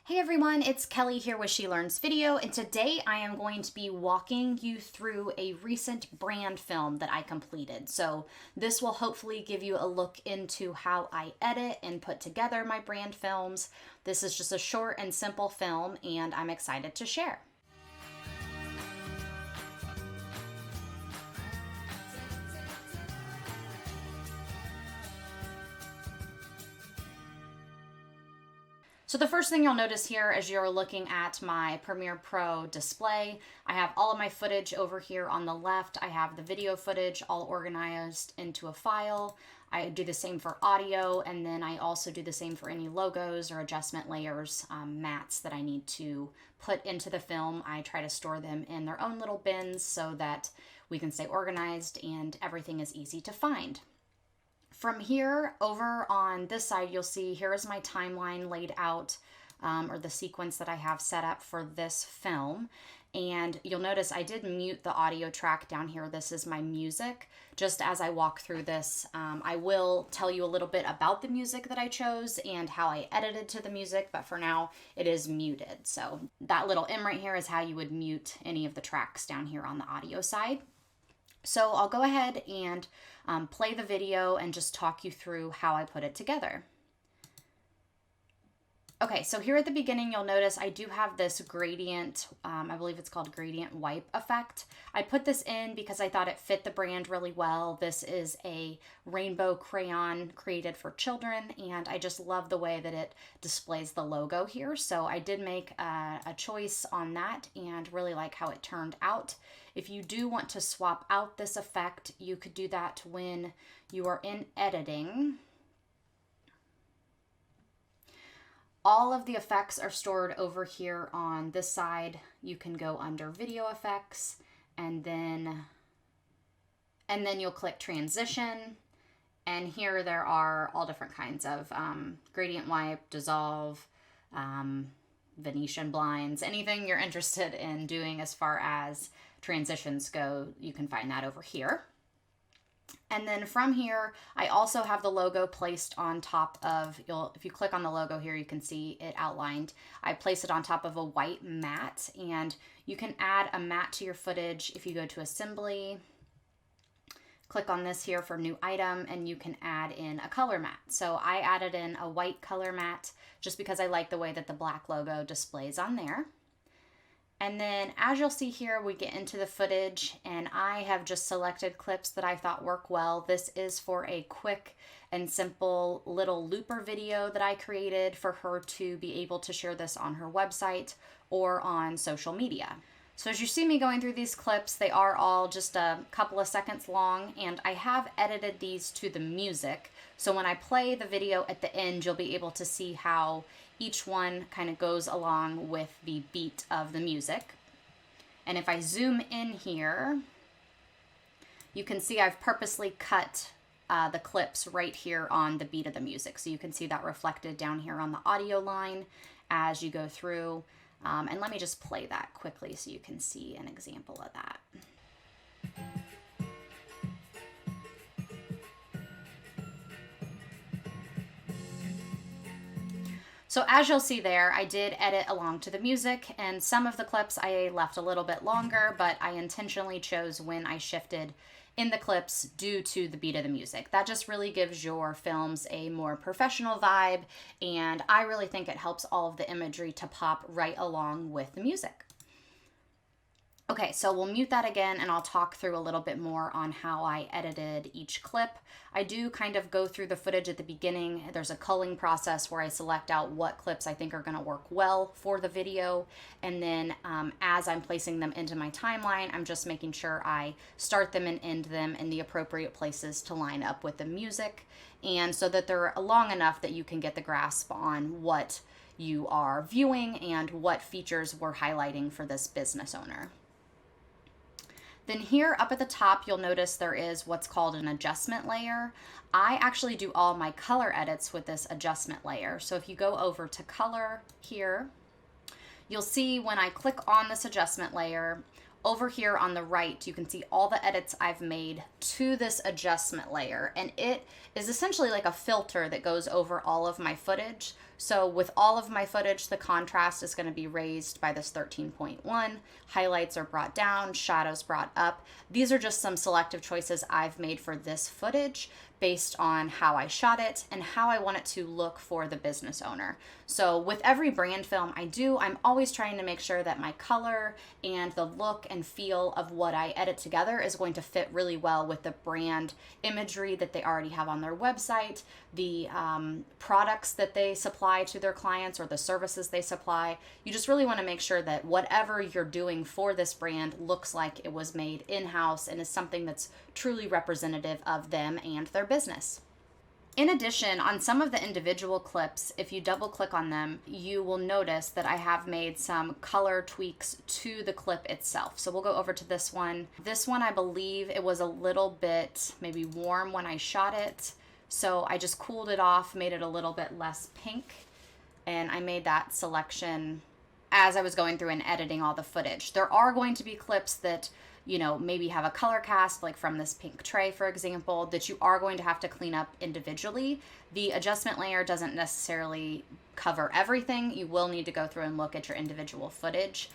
Hey everyone, it's Kelly here with She Learns Video, and today I am going to be walking you through a recent brand film that I completed. So this will hopefully give you a look into how I edit and put together my brand films. This is just a short and simple film, and I'm excited to share. So the first thing you'll notice here as you're looking at my Premiere Pro display, I have all of my footage over here on the left. I have the video footage all organized into a file. I do the same for audio, and then I also do the same for any logos or adjustment layers, mats that I need to put into the film. I try to store them in their own little bins so that we can stay organized and everything is easy to find. From here over on this side, you'll see here is my timeline laid out, or the sequence that I have set up for this film. And you'll notice I did mute the audio track down here. This is my music. Just as I walk through this, I will tell you a little bit about the music that I chose and how I edited to the music, but for now it is muted. So that little M right here is how you would mute any of the tracks down here on the audio side. So I'll go ahead and play the video and just talk you through how I put it together. Okay, so here at the beginning, you'll notice I do have this gradient, I believe it's called gradient wipe effect. I put this in because I thought it fit the brand really well. This is a rainbow crayon created for children, and I just love the way that it displays the logo here. So I did make a choice on that and really like how it turned out. If you do want to swap out this effect, you could do that when you are in editing. All of the effects are stored over here on this side. You can go under video effects and then you'll click transition. And here there are all different kinds of gradient wipe, dissolve, Venetian blinds, anything you're interested in doing as far as transitions go, you can find that over here. And then from here, I also have the logo placed on top of, if you click on the logo here, you can see it outlined. I place it on top of a white mat, and you can add a mat to your footage if you go to assembly. Click on this here for new item, and you can add in a color mat. So I added in a white color mat just because I like the way that the black logo displays on there. And then as you'll see here, we get into the footage, and I have just selected clips that I thought work well. This is for a quick and simple little looper video that I created for her to be able to share this on her website or on social media. So as you see me going through these clips, they are all just a couple of seconds long, and I have edited these to the music. So when I play the video at the end, you'll be able to see how each one kind of goes along with the beat of the music. And if I zoom in here, you can see I've purposely cut the clips right here on the beat of the music. So you can see that reflected down here on the audio line as you go through. And let me just play that quickly so you can see an example of that. So as you'll see there, I did edit along to the music, and some of the clips I left a little bit longer, but I intentionally chose when I shifted in the clips due to the beat of the music. That just really gives your films a more professional vibe, and I really think it helps all of the imagery to pop right along with the music. Okay, so we'll mute that again, and I'll talk through a little bit more on how I edited each clip. I do kind of go through the footage at the beginning. There's a culling process where I select out what clips I think are going to work well for the video, and then as I'm placing them into my timeline, I'm just making sure I start them and end them in the appropriate places to line up with the music, and so that they're long enough that you can get the grasp on what you are viewing and what features we're highlighting for this business owner. Then here up at the top, you'll notice there is what's called an adjustment layer. I actually do all my color edits with this adjustment layer. So if you go over to color here, you'll see when I click on this adjustment layer, over here on the right, you can see all the edits I've made to this adjustment layer. And it is essentially like a filter that goes over all of my footage. So with all of my footage, the contrast is going to be raised by this 13.1. Highlights are brought down, shadows brought up. These are just some selective choices I've made for this footage based on how I shot it and how I want it to look for the business owner. So with every brand film I do, I'm always trying to make sure that my color and the look and feel of what I edit together is going to fit really well with the brand imagery that they already have on their website, the products that they supply to their clients or the services they supply. You just really want to make sure that whatever you're doing for this brand looks like it was made in-house and is something that's truly representative of them and their business. In addition, on some of the individual clips, if you double click on them, you will notice that I have made some color tweaks to the clip itself. So we'll go over to this one. This one, I believe it was a little bit maybe warm when I shot it. So I just cooled it off, made it a little bit less pink. And I made that selection as I was going through and editing all the footage. There are going to be clips that, you know, maybe have a color cast, like from this pink tray, for example, that you are going to have to clean up individually. The adjustment layer doesn't necessarily cover everything. You will need to go through and look at your individual footage.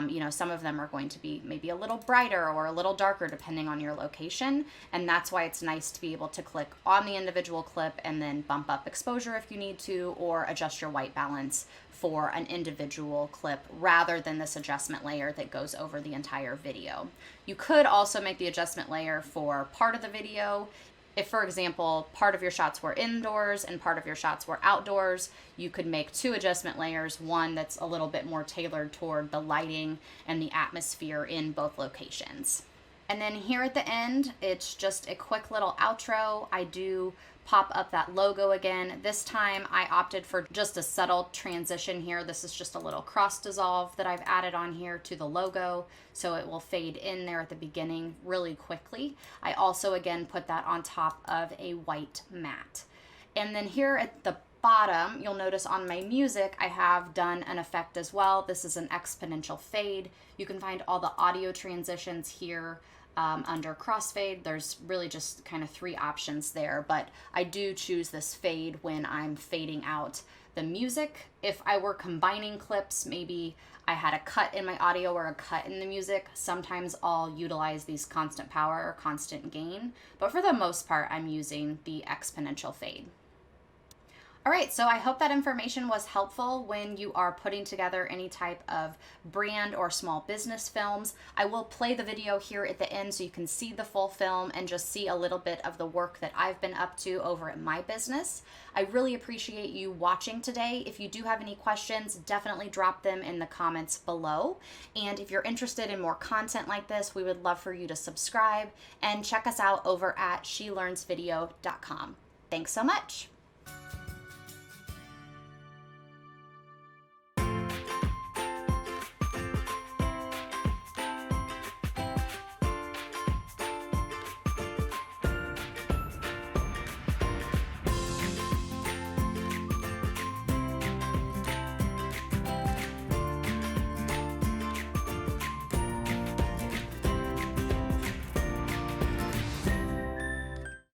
You know, some of them are going to be maybe a little brighter or a little darker depending on your location. And that's why it's nice to be able to click on the individual clip and then bump up exposure if you need to, or adjust your white balance for an individual clip rather than this adjustment layer that goes over the entire video. You could also make the adjustment layer for part of the video. If, for example, part of your shots were indoors and part of your shots were outdoors, you could make two adjustment layers, one that's a little bit more tailored toward the lighting and the atmosphere in both locations. And then here at the end, it's just a quick little outro. I do pop up that logo again. This time I opted for just a subtle transition here. This is just a little cross dissolve that I've added on here to the logo, so it will fade in there at the beginning really quickly. I also again put that on top of a white mat. And then here at the bottom, you'll notice on my music, I have done an effect as well. This is an exponential fade. You can find all the audio transitions here. Under crossfade, there's really just kind of three options there, but I do choose this fade when I'm fading out the music. If I were combining clips, maybe I had a cut in my audio or a cut in the music, sometimes I'll utilize these constant power or constant gain, but for the most part, I'm using the exponential fade. All right, so I hope that information was helpful when you are putting together any type of brand or small business films. I will play the video here at the end so you can see the full film and just see a little bit of the work that I've been up to over at my business. I really appreciate you watching today. If you do have any questions, definitely drop them in the comments below. And if you're interested in more content like this, we would love for you to subscribe and check us out over at shelearnsvideo.com. Thanks so much.